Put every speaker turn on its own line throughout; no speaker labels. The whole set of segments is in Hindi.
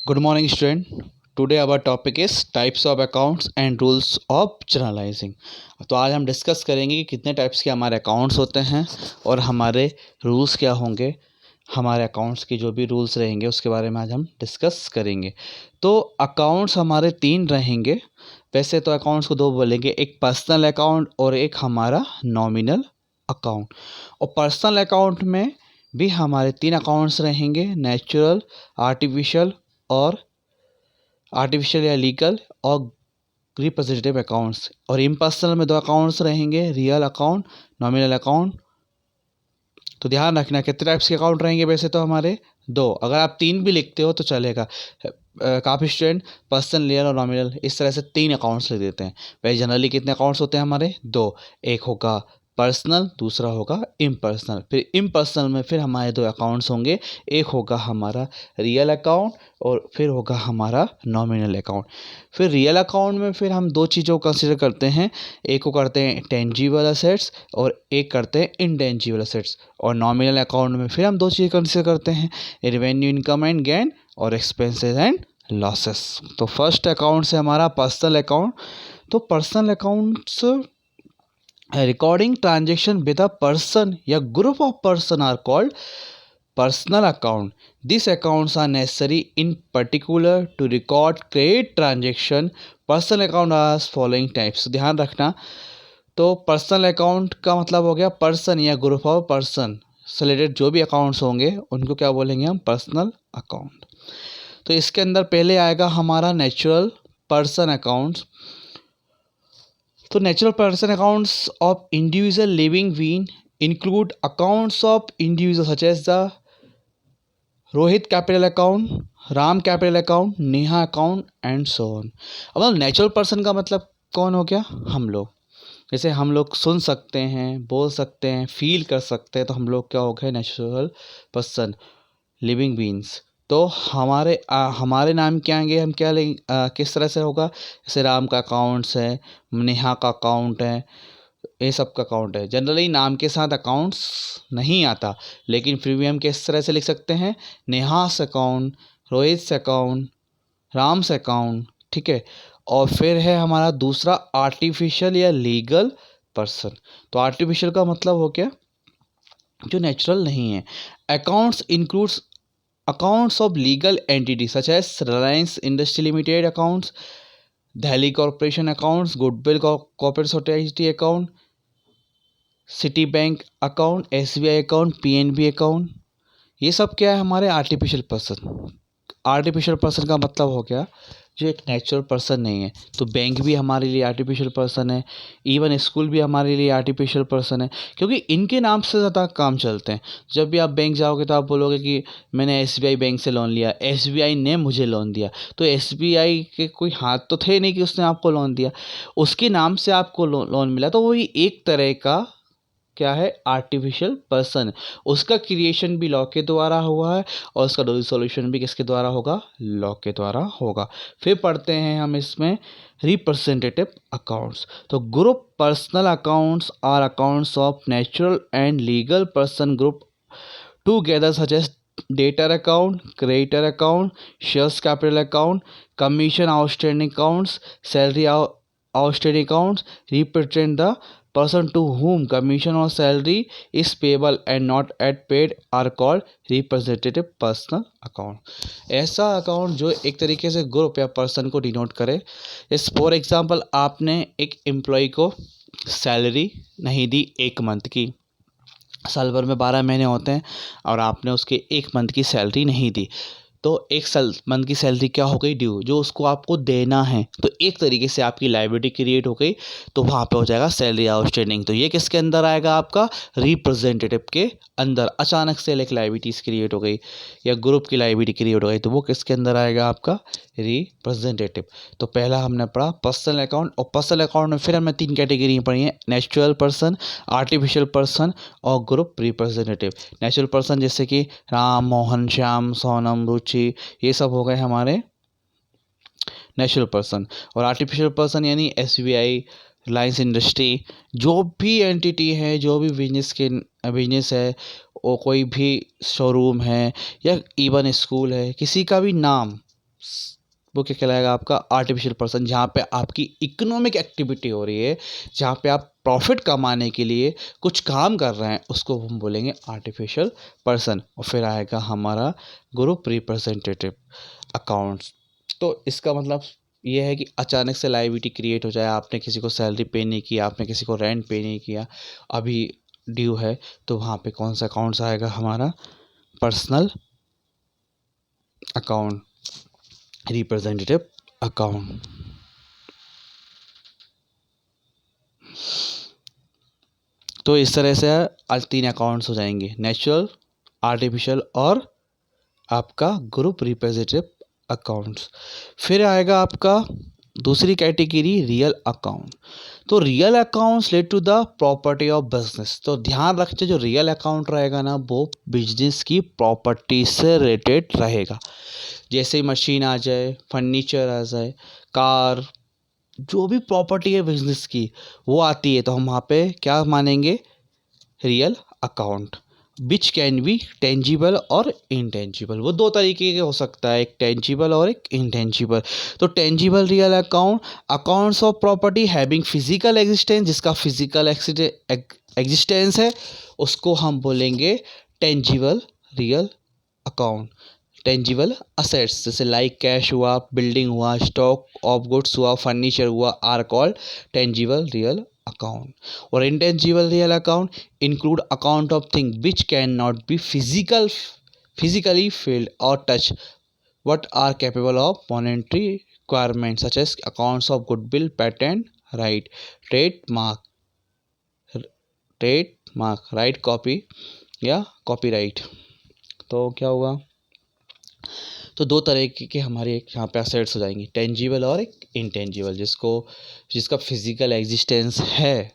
Good morning, student. Today our topic is types of accounts and rules of generalizing. तो आज हम डिस्कस करेंगे कि कितने टाइप्स के हमारे अकाउंट्स होते हैं और हमारे रूल्स क्या होंगे। हमारे अकाउंट्स की जो भी रूल्स रहेंगे उसके बारे में आज हम डिस्कस करेंगे। तो अकाउंट्स हमारे तीन रहेंगे। वैसे तो अकाउंट्स को दो बोलेंगे, एक पर्सनल अकाउंट और एक हमारा नॉमिनल अकाउंट। और पर्सनल अकाउंट में भी हमारे तीन अकाउंट्स रहेंगे, नेचुरल, आर्टिफिशियल या लीगल और रिप्रेजेंटेटिव अकाउंट्स। और इम्पर्सनल में दो अकाउंट्स रहेंगे, रियल अकाउंट, नॉमिनल अकाउंट। तो ध्यान रखना कितने टाइप्स के अकाउंट रहेंगे। वैसे तो हमारे दो, अगर आप तीन भी लिखते हो तो चलेगा। काफ़ी स्टूडेंट पर्सनल, रियल और नॉमिनल इस तरह से तीन अकाउंट्स लिख देते हैं। वैसे जनरली कितने अकाउंट्स होते हैं हमारे? दो। एक होगा पर्सनल, दूसरा होगा इम्पर्सनल। फिर इम्पर्सनल में फिर हमारे दो अकाउंट्स होंगे, एक होगा हमारा रियल अकाउंट और फिर होगा हमारा नॉमिनल अकाउंट। फिर रियल अकाउंट में फिर हम दो चीज़ों को कंसिडर करते हैं, एक को करते हैं टेंजिबल असेट्स और एक करते हैं इनटेंजिबल असेट्स। और नॉमिनल अकाउंट में फिर हम दो चीज़ें कंसिडर करते हैं, रेवेन्यू, इनकम एंड गेन और एक्सपेंसेस एंड लॉसेस। तो फर्स्ट अकाउंट से हमारा पर्सनल अकाउंट। तो personal accounts recording transaction with a person या group of person are called personal account. These accounts are necessary in particular to record credit transaction. Personal account are following types. ध्यान रखना, तो पर्सनल अकाउंट का मतलब हो गया पर्सन या ग्रुप ऑफ पर्सन से रिलेटेड जो भी अकाउंट्स होंगे उनको क्या बोलेंगे हम? Personal account. तो इसके अंदर पहले आएगा हमारा नेचुरल पर्सन अकाउंट्स। तो natural person accounts of individual living being include accounts of individuals such as the Rohit capital account, Ram capital account, Neha account and so on. अब नेचुरल पर्सन का मतलब कौन हो गया? हम लोग। जैसे हम लोग सुन सकते हैं, बोल सकते हैं, फील कर सकते हैं, तो हम लोग क्या हो गए? Natural person, living beings. तो हमारे नाम क्या आएंगे? हम क्या लेंगे? किस तरह से होगा? जैसे राम का अकाउंट्स है, नेहा का अकाउंट है, ये सब का अकाउंट है। जनरली नाम के साथ अकाउंट्स नहीं आता, लेकिन फिर भी हम किस तरह से लिख सकते हैं? Neha's account, Rohit account, Ram's account, ठीक है। और फिर है हमारा दूसरा आर्टिफिशियल या लीगल पर्सन। तो आर्टिफिशियल का मतलब हो गया जो नेचुरल नहीं है। Accounts includes accounts of legal entity such as Reliance industry limited accounts, Delhi corporation accounts, goodwill corporate society account, Citi bank account, SBI account, PNB account. ये सब क्या है? हमारे आर्टिफिशियल पर्सन। आर्टिफिशियल पर्सन का मतलब हो गया जो एक नेचुरल पर्सन नहीं है। तो बैंक भी हमारे लिए आर्टिफिशियल पर्सन है, इवन स्कूल भी हमारे लिए आर्टिफिशियल पर्सन है, क्योंकि इनके नाम से ज़्यादा काम चलते हैं। जब भी आप बैंक जाओगे तो आप बोलोगे कि मैंने एसबीआई बैंक से लोन लिया, एसबीआई ने मुझे लोन दिया। तो एसबीआई के कोई हाथ तो थे नहीं कि उसने आपको लोन दिया, उसके नाम से आपको लोन मिला। तो वही एक तरह का क्या है? Artificial person. उसका क्रिएशन भी लॉ के द्वारा हुआ है और उसका रिजोल्यूशन भी किसके द्वारा होगा? लॉ के द्वारा होगा। फिर पढ़ते हैं हम इसमें रिप्रेजेंटेटिव अकाउंट्स। तो group personal accounts are accounts of natural and legal person group together such as debtor account, creditor account, shares capital account, commission outstanding accounts, salary outstanding accounts represent the person to whom commission or salary is payable and not at paid are called representative personal account. ऐसा अकाउंट जो एक तरीके से ग्रुप या पर्सन को डिनोट करे। इस फॉर एग्जांपल आपने एक एम्प्लॉय को सैलरी नहीं दी एक मंथ की, साल भर में 12 महीने होते हैं और आपने उसके एक मंथ की सैलरी नहीं दी, तो एक मंथ की सैलरी क्या हो गई? ड्यू, जो उसको आपको देना है। तो एक तरीके से आपकी लायबिलिटी क्रिएट हो गई, तो वहाँ पे हो जाएगा सैलरी आउटस्टैंडिंग। तो ये किसके अंदर आएगा? आपका रिप्रेजेंटेटिव के अंदर। अचानक से एक लायबिलिटीज क्रिएट हो गई या ग्रुप की लायबिलिटी क्रिएट हो गई, तो वो किसके अंदर आएगा? आपका रिप्रेजेंटेटिव। तो पहला हमने पढ़ा पर्सनल अकाउंट। और पर्सनल अकाउंट में फिर हमने तीन कैटेगरी पढ़ी हैं, नेचुरल पर्सन, आर्टिफिशियल पर्सन और ग्रुप रिप्रेजेंटेटिव। नेचुरल पर्सन जैसे कि राम, मोहन, श्याम, सोनम, रुचि, ये सब हो गए हमारे नेचुरल पर्सन। और आर्टिफिशियल पर्सन यानी एसबीआई, रिलायंस इंडस्ट्री, जो भी एंटिटी है, जो भी बिजनेस है, और कोई भी शोरूम है या इवन स्कूल है, किसी का भी नाम वो क्या कहलाएगा आपका आर्टिफिशियल पर्सन, जहाँ पे आपकी इकोनॉमिक एक्टिविटी हो रही है, जहाँ पे आप प्रॉफिट कमाने के लिए कुछ काम कर रहे हैं, उसको हम बोलेंगे आर्टिफिशियल पर्सन। और फिर आएगा हमारा ग्रुप रिप्रेजेंटेटिव अकाउंट्स। तो इसका मतलब ये है कि अचानक से लायबिलिटी क्रिएट हो जाए, आपने किसी को सैलरी पे नहीं किया, आपने किसी को रेंट पे नहीं किया, अभी ड्यू है, तो वहाँ पे कौन सा अकाउंट्स आएगा हमारा पर्सनल अकाउंट, रिप्रेजेंटेटिव अकाउंट। तो इस तरह से आज 3 अकाउंट्स हो जाएंगे, नेचुरल, आर्टिफिशियल और आपका ग्रुप रिप्रेजेंटेटिव अकाउंट्स। फिर आएगा आपका दूसरी कैटेगरी रियल अकाउंट। तो real accounts relate to the property of business. तो ध्यान रखते, जो रियल अकाउंट रहेगा ना, वो बिजनेस की प्रॉपर्टी से रिलेटेड रहेगा। जैसे मशीन आ जाए, फर्नीचर आ जाए, कार, जो भी प्रॉपर्टी है बिजनेस की वो आती है, तो हम वहाँ पे क्या मानेंगे, real account, which can be tangible और इनटेंजिबल। वो 2 तरीके के हो सकता है, एक टेंजिबल और एक इनटेंजिबल। तो tangible real account, accounts of property having physical existence, जिसका फिजिकल एग्जिस्टेंस है, उसको हम बोलेंगे tangible real account. Tangible assets जैसे लाइक कैश हुआ, बिल्डिंग हुआ, स्टॉक ऑफ गुड्स हुआ, फर्नीचर हुआ, are called tangible real account. और intangible real account include account of thing which can not be physically filled or touched but are capable of monetary requirements such as accounts of goodwill, patent right, trademark right copy या कॉपीराइट। तो क्या हुआ, तो 2 तरीके के हमारे यहाँ पे असेट्स हो जाएंगे, टेंजिबल और एक इंटेंजिबल। जिसका फिजिकल एग्जिस्टेंस है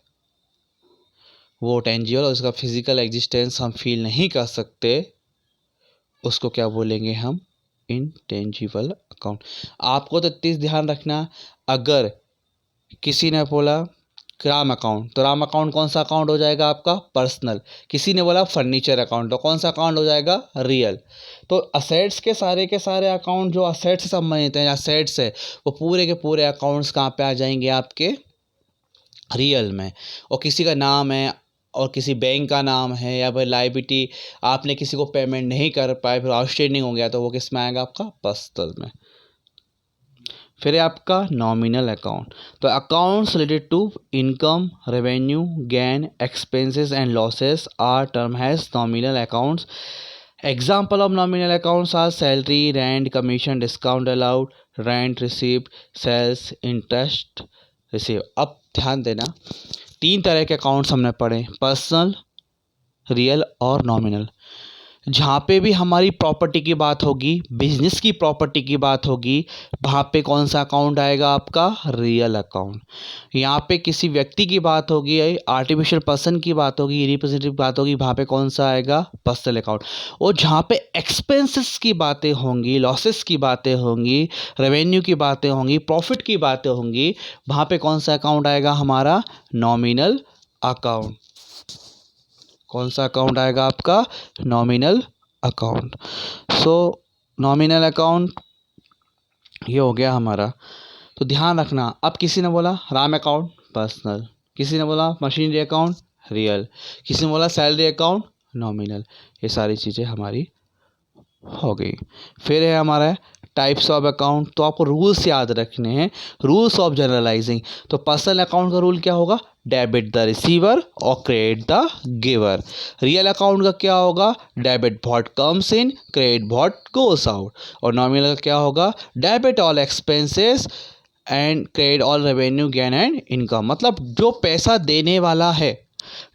वो टेंजिबल, और उसका फिजिकल एग्जिस्टेंस हम फील नहीं कर सकते, उसको क्या बोलेंगे हम, इंटेंजिबल अकाउंट। आपको तो इतनी ध्यान रखना, अगर किसी ने बोला राम अकाउंट, तो राम अकाउंट कौन सा अकाउंट हो जाएगा आपका, पर्सनल। किसी ने बोला फर्नीचर अकाउंट, तो कौन सा अकाउंट हो जाएगा, रियल। तो असेट्स के सारे अकाउंट जो असेट्स से संबंधित हैं, असेट्स है, वो पूरे के पूरे अकाउंट्स कहाँ पे आ जाएंगे, आपके रियल में। और किसी का नाम है और किसी बैंक का नाम है, या फिर लायबिलिटी आपने किसी को पेमेंट नहीं कर पाए, फिर आउटस्टैंडिंग हो गया, तो वो किस में आएगा, आपका पर्सनल में। फिर है आपका नॉमिनल अकाउंट। तो accounts related to income, revenue, gain, expenses and losses are term has nominal accounts. Example of nominal accounts are salary, rent, commission, discount allowed, rent received, sales, interest receive. अब ध्यान देना, 3 तरह के अकाउंट्स हमने पढ़े, पर्सनल, रियल और नॉमिनल। जहाँ पे भी हमारी प्रॉपर्टी की बात होगी, बिजनेस की प्रॉपर्टी की बात होगी, वहाँ पे कौन सा अकाउंट आएगा, आपका रियल अकाउंट। यहाँ पे किसी व्यक्ति की बात होगी, आर्टिफिशियल पर्सन की बात होगी, रिप्रेजेंटेटिव बात होगी, वहाँ पे कौन सा आएगा, पर्सनल अकाउंट। और जहाँ पे एक्सपेंसेस की बातें होंगी, लॉसेस की बातें होंगी, रेवेन्यू की बातें होंगी, प्रॉफिट की बातें होंगी, वहाँ पे कौन सा अकाउंट आएगा, हमारा नॉमिनल अकाउंट। कौन सा अकाउंट आएगा, आपका नॉमिनल अकाउंट। सो नॉमिनल अकाउंट ये हो गया हमारा। तो ध्यान रखना, अब किसी ने बोला राम अकाउंट, पर्सनल, किसी ने बोला मशीनरी अकाउंट, रियल, किसी ने बोला सैलरी अकाउंट, नॉमिनल। ये सारी चीज़ें हमारी हो गई। फिर है हमारा टाइप्स ऑफ अकाउंट। तो आपको रूल्स याद रखने हैं, रूल्स ऑफ जनरलाइजिंग। तो पर्सनल अकाउंट का रूल क्या होगा, डेबिट द रिसीवर और credit the giver. Real account का क्या होगा, debit what comes in, credit what goes out. और नॉमिनल का क्या होगा, debit all expenses and credit all revenue, gain and income. मतलब जो पैसा देने वाला है,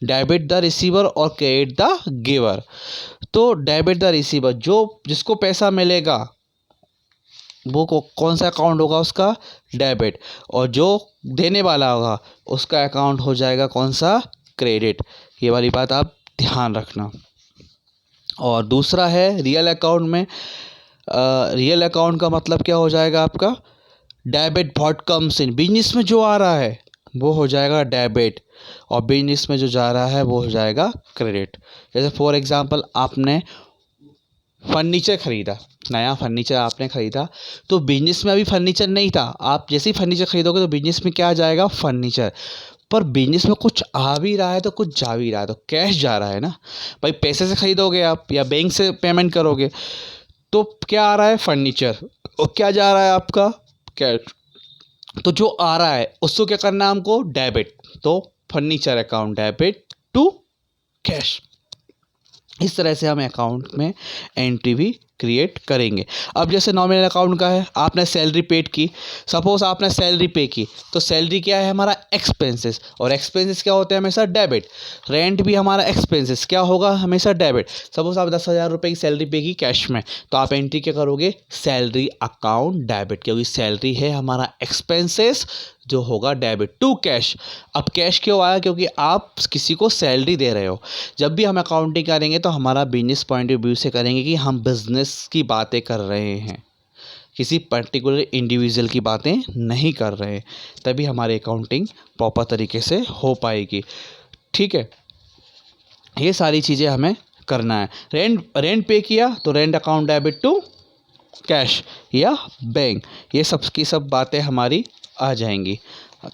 डेबिट द रिसीवर और क्रेडिट द गिवर। तो डेबिट द रिसीवर, जो जिसको पैसा मिलेगा वो कौन सा अकाउंट होगा, उसका डेबिट। और जो देने वाला होगा उसका अकाउंट हो जाएगा कौन सा, क्रेडिट। ये वाली बात आप ध्यान रखना। और दूसरा है रियल अकाउंट में, रियल अकाउंट का मतलब क्या हो जाएगा आपका, debit what comes in. Business में जो आ रहा है वो हो जाएगा डेबिट, और बिजनेस में जो जा रहा है वो हो जाएगा क्रेडिट। जैसे फॉर एग्जांपल आपने फर्नीचर खरीदा, नया फर्नीचर आपने खरीदा, तो बिजनेस में अभी फर्नीचर नहीं था, आप जैसे ही फर्नीचर खरीदोगे तो बिजनेस में क्या आ जाएगा, फर्नीचर। पर बिजनेस में कुछ आ भी रहा है तो कुछ जा भी रहा है, तो कैश जा रहा है ना भाई, पैसे से खरीदोगे आप या बैंक से पेमेंट करोगे, तो क्या आ रहा है, फर्नीचर, और क्या जा रहा है आपका, कैश। तो जो आ रहा है उसको क्या करना है हमको, डेबिट, तो furniture account debit to cash. इस तरह से हम अकाउंट में एंट्री भी क्रिएट करेंगे। अब जैसे नॉमिनल अकाउंट का है, आपने सैलरी पेड की, सपोज आपने सैलरी पे की, तो सैलरी क्या है हमारा, एक्सपेंसेस, और एक्सपेंसेस क्या होते हैं हमेशा, डेबिट। रेंट भी हमारा एक्सपेंसेस क्या होगा, हमेशा डेबिट। सपोज आप 10,000 रुपये की सैलरी पे की कैश में, तो आप एंट्री क्या करोगे, सैलरी अकाउंट डेबिट, क्योंकि सैलरी है हमारा एक्सपेंसेस जो होगा डेबिट टू कैश। अब कैश क्यों आया, क्योंकि आप किसी को सैलरी दे रहे हो। जब भी हम अकाउंटिंग करेंगे तो हमारा बिजनेस पॉइंट ऑफ व्यू से करेंगे कि हम बिजनेस की बातें कर रहे हैं, किसी पर्टिकुलर इंडिविजुअल की बातें नहीं कर रहे, तभी हमारी अकाउंटिंग प्रॉपर तरीके से हो पाएगी। ठीक है, ये सारी चीज़ें हमें करना है। रेंट पे किया तो rent account debit to cash या बैंक, ये सब की सब बातें हमारी आ जाएंगी।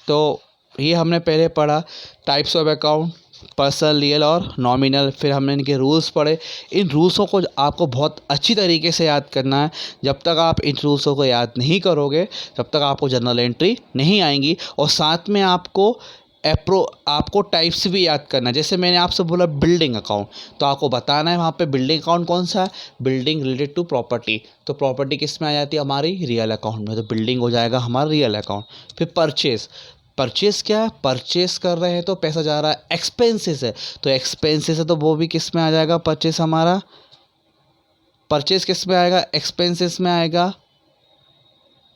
तो ये हमने पहले पढ़ा types of account, personal, real और नॉमिनल। फिर हमने इनके रूल्स पढ़े। इन रूल्सों को आपको बहुत अच्छी तरीके से याद करना है। जब तक आप इन रूल्सों को याद नहीं करोगे तब तक आपको जर्नल एंट्री नहीं आएंगी। और साथ में आपको टाइप्स भी याद करना है। जैसे मैंने आपसे बोला बिल्डिंग अकाउंट, तो आपको बताना है वहाँ पे बिल्डिंग अकाउंट कौन सा है, बिल्डिंग रिलेटेड टू प्रॉपर्टी, तो प्रॉपर्टी किस में आ जाती है, हमारी रियल अकाउंट में, तो बिल्डिंग हो जाएगा हमारा रियल अकाउंट। फिर परचेस क्या है, परचेस कर रहे हैं तो पैसा जा रहा है, एक्सपेंसेस है तो एक्सपेंसेस है, तो वो भी किस में आ जाएगा, परचेस हमारा, परचेस किस में आएगा, एक्सपेंसेस में आएगा।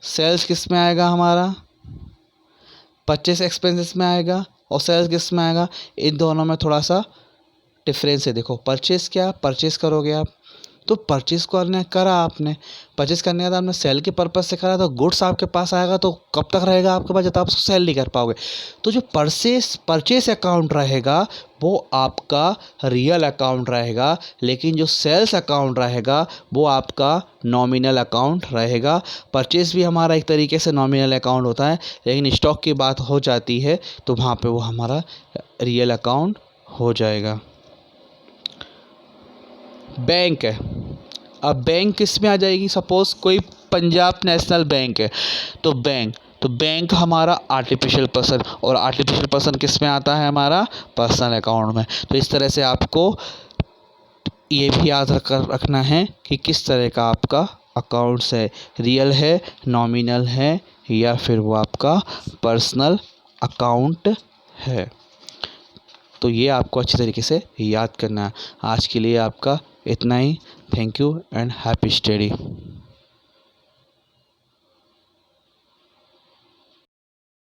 सेल्स किस में आएगा हमारा, परचेस एक्सपेंसेस में आएगा, और सेल्स किस में आएगा। इन दोनों में थोड़ा सा डिफरेंस है। देखो परचेस क्या, परचेस करोगे आप, तो परचेस करा आपने, परचेस करने के बाद आपने सेल के पर्पज़ से करा, तो गुड्स आपके पास आएगा तो कब तक रहेगा आपके पास, जब तक आप उसको सेल नहीं कर पाओगे। तो जो परचेस अकाउंट रहेगा वो आपका रियल अकाउंट रहेगा, लेकिन जो सेल्स अकाउंट रहेगा वो आपका नॉमिनल अकाउंट रहेगा। परचेस भी हमारा एक तरीके से नॉमिनल अकाउंट होता है, लेकिन स्टॉक की बात हो जाती है तो वहाँ पे वो हमारा रियल अकाउंट हो जाएगा। बैंक है, अब बैंक किस में आ जाएगी, सपोज कोई पंजाब नेशनल बैंक है, तो बैंक हमारा आर्टिफिशियल पर्सन, और आर्टिफिशियल पर्सन किस में आता है, हमारा पर्सनल अकाउंट में। तो इस तरह से आपको ये भी याद रखना है कि किस तरह का आपका अकाउंट्स है, रियल है, नॉमिनल है, या फिर वो आपका पर्सनल अकाउंट है। तो ये आपको अच्छी तरीके से याद करना है। आज के लिए आपका इतना ही। Thank you and happy study.